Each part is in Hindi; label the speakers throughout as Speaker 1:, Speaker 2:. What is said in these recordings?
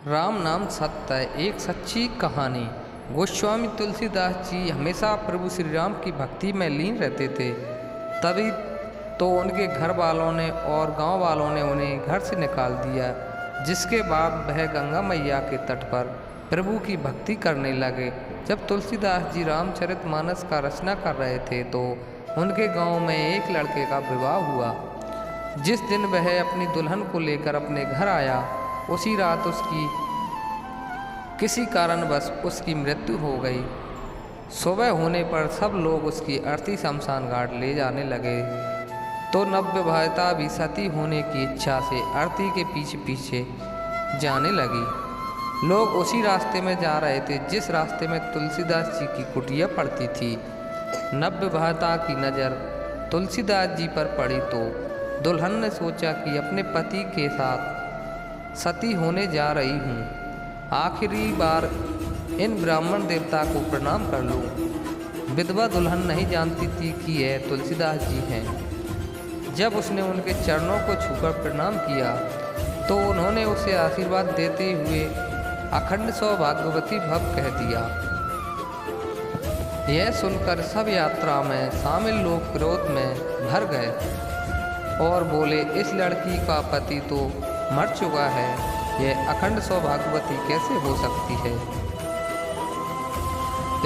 Speaker 1: राम नाम सत्य है, एक सच्ची कहानी। गोस्वामी तुलसीदास जी हमेशा प्रभु श्री राम की भक्ति में लीन रहते थे। तभी तो उनके घर वालों ने और गांव वालों ने उन्हें घर से निकाल दिया, जिसके बाद वह गंगा मैया के तट पर प्रभु की भक्ति करने लगे। जब तुलसीदास जी रामचरितमानस का रचना कर रहे थे तो उनके गांव में एक लड़के का विवाह हुआ। जिस दिन वह अपनी दुल्हन को लेकर अपने घर आया, उसी रात उसकी किसी कारणवश उसकी मृत्यु हो गई। सुबह होने पर सब लोग उसकी अर्थी शमशान घाट ले जाने लगे तो नवविवाहिता भी सती होने की इच्छा से अर्थी के पीछे पीछे जाने लगी। लोग उसी रास्ते में जा रहे थे जिस रास्ते में तुलसीदास जी की कुटिया पड़ती थी। नवविवाहिता की नज़र तुलसीदास जी पर पड़ी तो दुल्हन ने सोचा कि अपने पति के साथ सती होने जा रही हूँ, आखिरी बार इन ब्राह्मण देवता को प्रणाम कर लूँ। विधवा दुल्हन नहीं जानती थी कि यह तुलसीदास जी हैं। जब उसने उनके चरणों को छूकर प्रणाम किया तो उन्होंने उसे आशीर्वाद देते हुए अखंड सौभाग्यवती भव कह दिया। यह सुनकर सब यात्रा में शामिल लोग क्रोध में भर गए और बोले, इस लड़की का पति तो मर चुका है, यह अखंड सौभाग्यवती कैसे हो सकती है।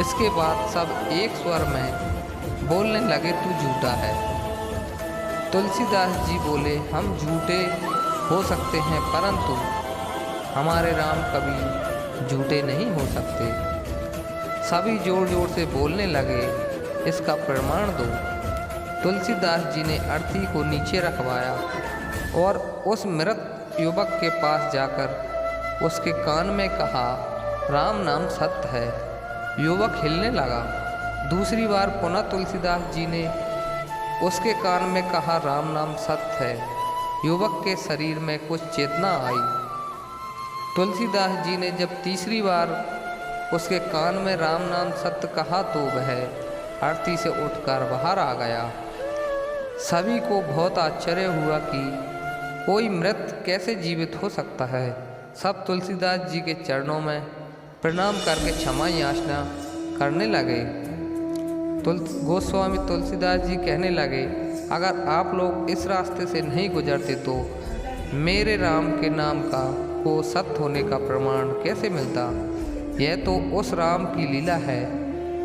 Speaker 1: इसके बाद सब एक स्वर में बोलने लगे, तू झूठा है। तुलसीदास जी बोले, हम झूठे हो सकते हैं परंतु हमारे राम कभी झूठे नहीं हो सकते। सभी जोर जोर से बोलने लगे, इसका प्रमाण दो। तुलसीदास जी ने अर्थी को नीचे रखवाया और उस मृत युवक के पास जाकर उसके कान में कहा, राम नाम सत्य है। युवक हिलने लगा। दूसरी बार पुनः तुलसीदास जी ने उसके कान में कहा, राम नाम सत्य है। युवक के शरीर में कुछ चेतना आई। तुलसीदास जी ने जब तीसरी बार उसके कान में राम नाम सत्य कहा तो वह अर्थी से उठकर बाहर आ गया। सभी को बहुत आश्चर्य हुआ कि कोई मृत कैसे जीवित हो सकता है। सब तुलसीदास जी के चरणों में प्रणाम करके क्षमा याचना करने लगे। गोस्वामी तुलसीदास जी कहने लगे, अगर आप लोग इस रास्ते से नहीं गुजरते तो मेरे राम के नाम का को सत्य होने का प्रमाण कैसे मिलता। यह तो उस राम की लीला है,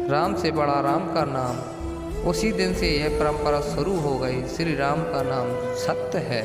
Speaker 1: राम से बड़ा राम का नाम। उसी दिन से यह परंपरा शुरू हो गई, श्री राम का नाम सत्य है।